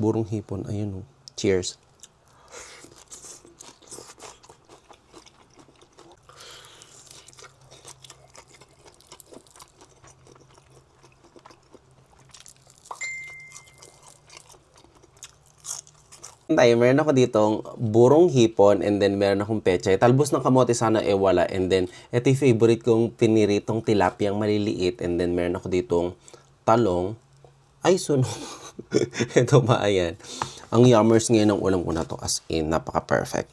Burong hipon, ayun oh. Cheers. Meron ako ditong burong hipon and then meron akong pechay. Talbos ng kamote sana wala. And then, ito yung favorite kong piniritong tilapiyang maliliit. And then, meron ako ditong talong. Ay, sunog. Ito ba, ayan. Ang yummers ngayon ng ulam ko na to. As in, napaka-perfect.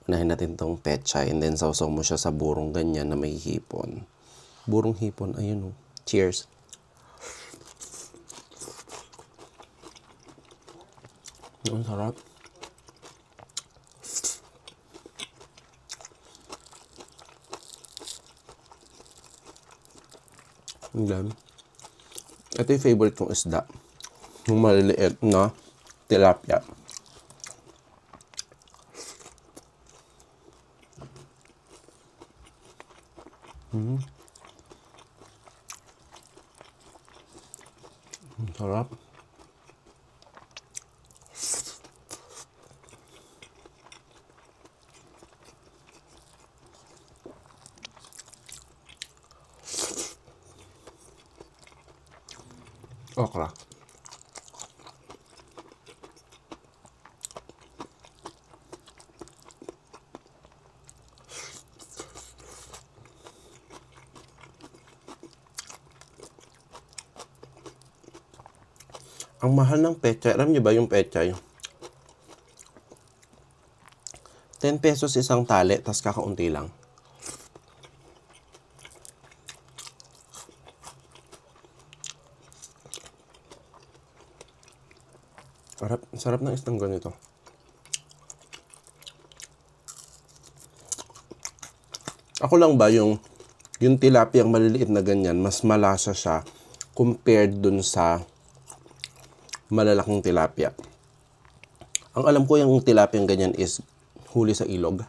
Unahin natin tong pechay. And then, sausaw mo siya sa burong ganyan na may hipon. Burong hipon, ayun oh. Cheers. Ang sarap. And then, ito yung favorite kong isda. Yung maliliit na tilapia. Ang sarap. Okra. Ang mahal ng pechay. Alam niyo ba yung pechay? 10 pesos isang tali, tas kakaunti lang. Sarap ng isang ganito. Ako lang ba yung tilapiyang maliliit na ganyan, mas malasa siya compared dun sa malalaking tilapia. Ang alam ko yung tilapiyang ganyan is huli sa ilog.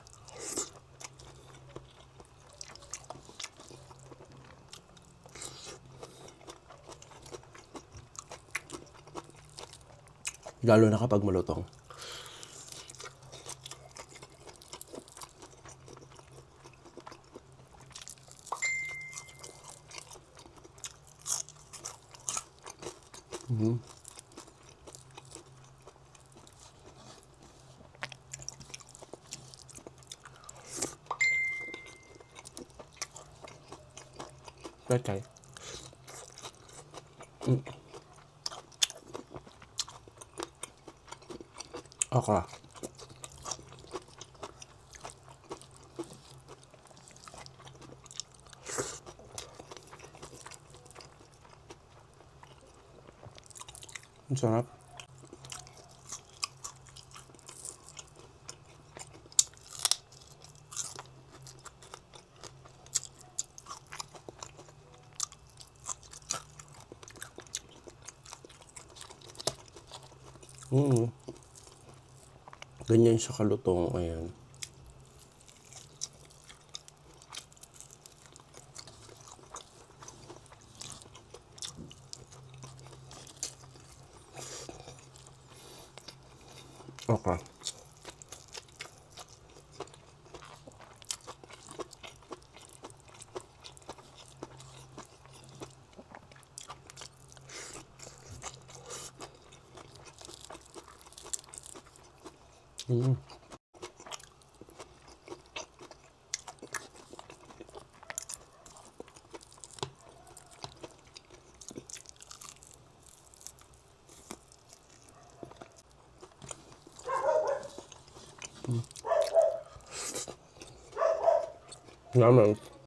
Lalo na kapag malutong. Okay. Okra. Ang sarap. Ganyan siya kalutong. Ayan. Okay. Naman.